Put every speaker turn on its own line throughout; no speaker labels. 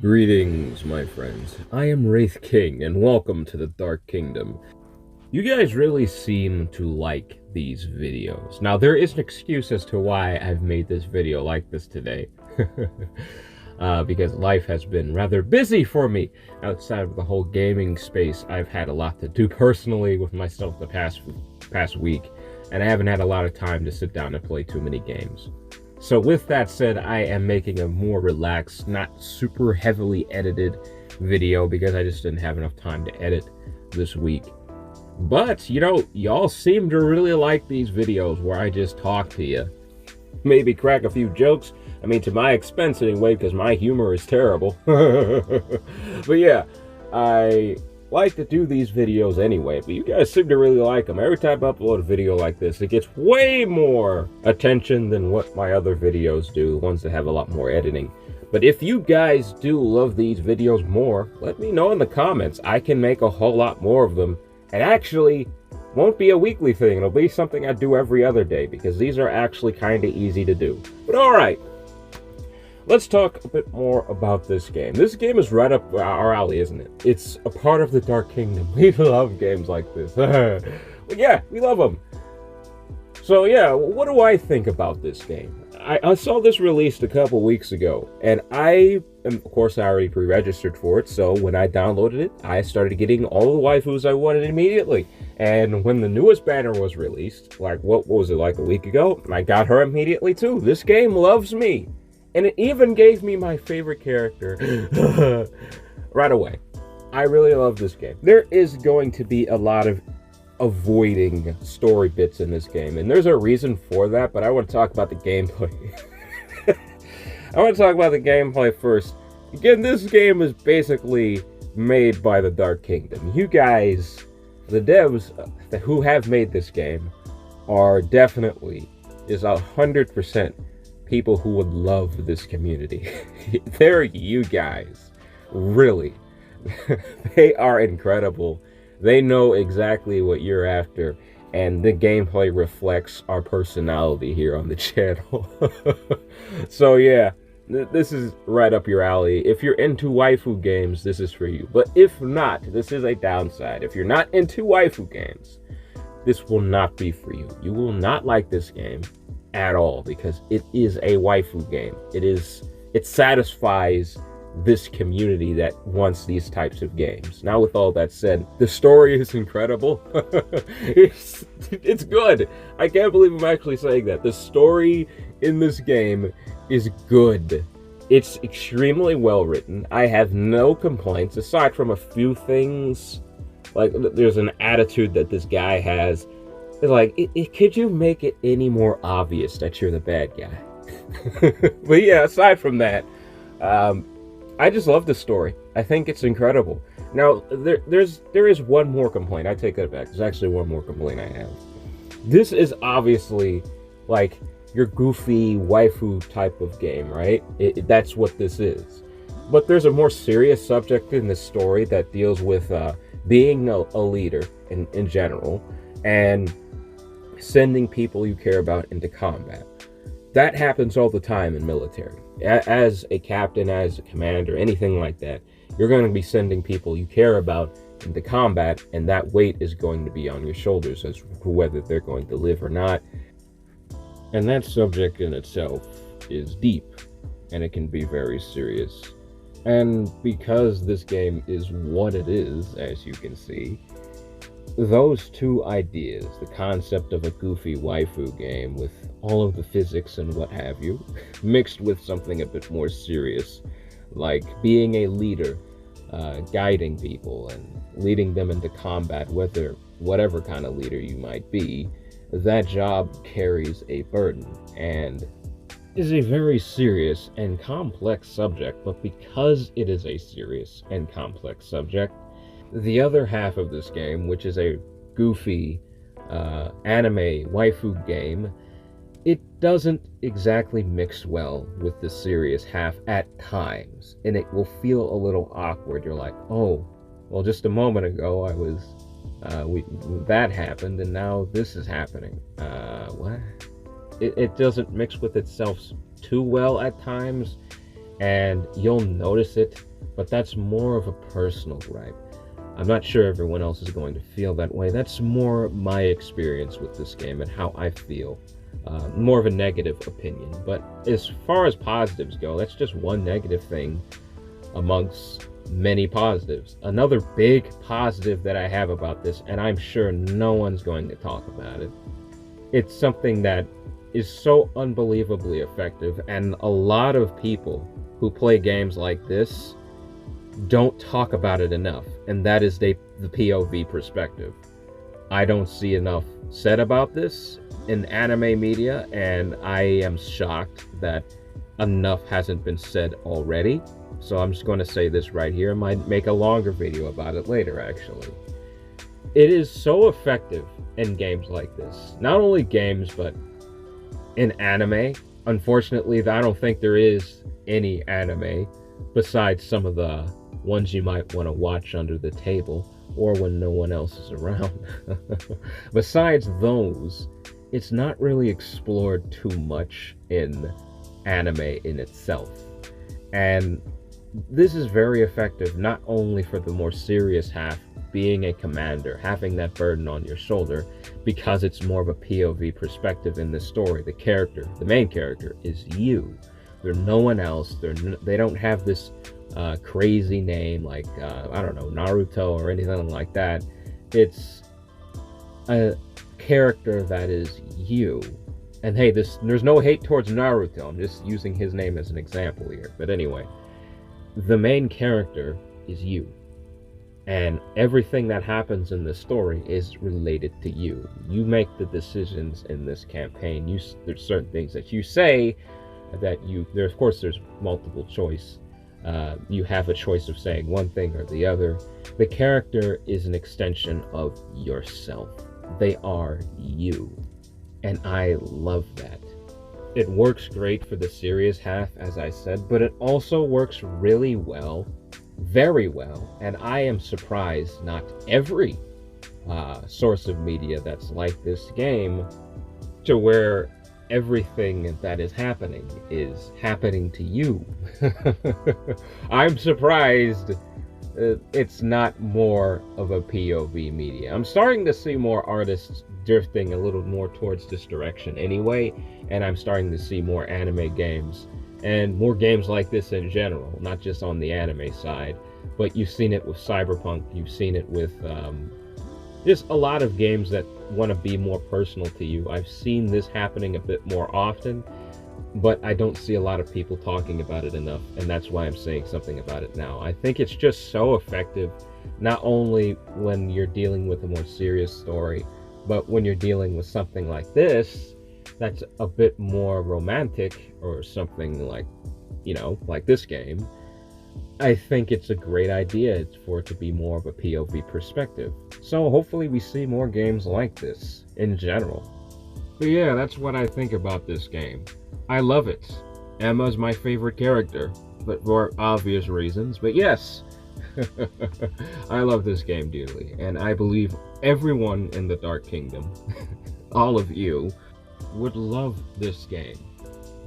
Greetings, my friends. I am Wraith King, and welcome to the Dark Kingdom. You guys really seem to like these videos. Now, there is an excuse as to why I've made this video like this today. Because life has been rather busy for me. Outside of the whole gaming space, I've had a lot to do personally with myself the past week, and I haven't had a lot of time to sit down and play too many games. So with that said, I am making a more relaxed, not super heavily edited video because I just didn't have enough time to edit this week. But, you know, y'all seem to really like these videos where I just talk to you. Maybe crack a few jokes. I mean, to my expense anyway, because my humor is terrible. But yeah, I like to do these videos anyway, but you guys seem to really like them. Every time I upload a video like this, it gets way more attention than what my other videos do, the ones that have a lot more editing. But if you guys do love these videos more, let me know in the comments. I can make a whole lot more of them. And actually, won't be a weekly thing. It'll be something I do every other day, because these are actually kind of easy to do. But alright, let's talk a bit more about this game. This game is right up our alley, isn't it? It's a part of the Dark Kingdom. We love games like this. But yeah, we love them. So yeah, what do I think about this game? I saw this released a couple weeks ago, and of course, I already pre-registered for it, so when I downloaded it, I started getting all the waifus I wanted immediately. And when the newest banner was released, like, what was it, like a week ago? I got her immediately too. This game loves me. And it even gave me my favorite character right away. I really love this game. There is going to be a lot of avoiding story bits in this game, and there's a reason for that, but I want to talk about the gameplay. I want to talk about the gameplay first. Again, this game is basically made by the Dark Kingdom. You guys, the devs who have made this game, are definitely, is 100% people who would love this community. They're you guys. Really. They are incredible. They know exactly what you're after, and the gameplay reflects our personality here on the channel. So yeah, this is right up your alley. If you're into waifu games, this is for you. But if not, this is a downside. If you're not into waifu games, this will not be for you. You will not like this game at all, because it is a waifu game. It satisfies this community that wants these types of games. Now, with all that said, the story is incredible. It's good. I can't believe I'm actually saying that. The story in this game is good. It's extremely well written. I have no complaints, aside from a few things. Like, there's an attitude that this guy has. It's like, could you make it any more obvious that you're the bad guy? But yeah, aside from that, I just love the story. I think it's incredible. Now, there is one more complaint. I take that back. There's actually one more complaint I have. This is obviously like your goofy waifu type of game, right? That's what this is. But there's a more serious subject in this story that deals with being a leader in general, and sending people you care about into combat. That happens all the time in military. As a captain, as a commander, anything like that, you're going to be sending people you care about into combat, and that weight is going to be on your shoulders as to whether they're going to live or not. And that subject in itself is deep, and it can be very serious. And because this game is what it is, as you can see, those two ideas, the concept of a goofy waifu game with all of the physics and what have you, mixed with something a bit more serious, like being a leader, guiding people and leading them into combat, whatever kind of leader you might be, that job carries a burden and is a very serious and complex subject. But because it is a serious and complex subject, the other half of this game, which is a goofy anime waifu game, it doesn't exactly mix well with the serious half at times, and it will feel a little awkward. You're like, oh, well, just a moment ago I was that happened, and now this is happening. What? It doesn't mix with itself too well at times, and you'll notice it but that's more of a personal gripe. I'm not sure everyone else is going to feel that way. That's more my experience with this game and how I feel. More of a negative opinion. But as far as positives go, that's just one negative thing amongst many positives. Another big positive that I have about this, and I'm sure no one's going to talk about it, it's something that is so unbelievably effective, and a lot of people who play games like this don't talk about it enough, and that is the POV perspective. I don't see enough said about this in anime media, and I am shocked that enough hasn't been said already. So I'm just going to say this right here. I might make a longer video about it later, actually. It is so effective in games like this. Not only games, but in anime. Unfortunately, I don't think there is any anime besides some of the ones you might want to watch under the table or when no one else is around. Besides those, it's not really explored too much in anime in itself. And this is very effective not only for the more serious half, being a commander, having that burden on your shoulder, because it's more of a POV perspective in this story. The character, the main character, is you. There's no one else. They don't have this crazy name like, I don't know, Naruto or anything like that. It's a character that is you. And hey, there's no hate towards Naruto. I'm just using his name as an example here. But anyway, the main character is you. And everything that happens in this story is related to you. You make the decisions in this campaign. There's certain things that you say that of course, there's multiple choice. You have a choice of saying one thing or the other. The character is an extension of yourself. They are you. And I love that. It works great for the serious half, as I said, but it also works really well, very well, and I am surprised not every source of media that's like this game, to where everything that is happening to you. I'm surprised it's not more of a POV media. I'm starting to see more artists drifting a little more towards this direction anyway, and I'm starting to see more anime games and more games like this in general, not just on the anime side, but you've seen it with Cyberpunk, you've seen it with just a lot of games that want to be more personal to you. I've seen this happening a bit more often, but I don't see a lot of people talking about it enough, and that's why I'm saying something about it now. I think it's just so effective, not only when you're dealing with a more serious story, but when you're dealing with something like this, that's a bit more romantic, or something like, like this game. I think it's a great idea for it to be more of a POV perspective. So hopefully we see more games like this in general. But yeah, that's what I think about this game. I love it. Emma's my favorite character, but for obvious reasons. But yes, I love this game dearly, and I believe everyone in the Dark Kingdom, all of you, would love this game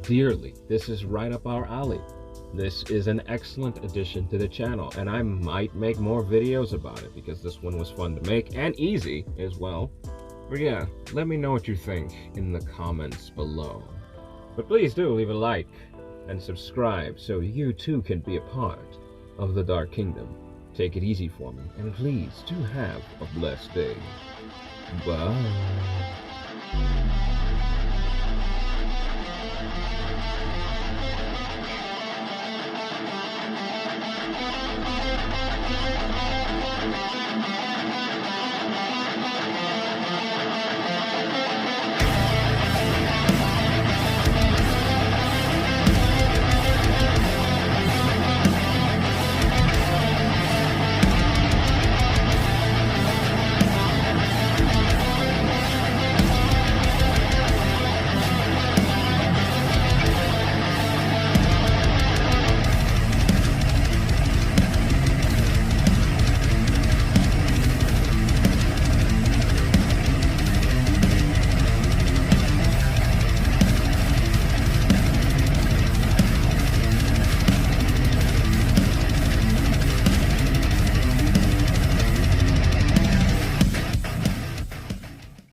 dearly. This is right up our alley. This is an excellent addition to the channel, and I might make more videos about it because this one was fun to make and easy as well. But yeah, let me know what you think in the comments below. But please do leave a like and subscribe so you too can be a part of the Dark Kingdom. Take it easy for me, and please do have a blessed day. Bye.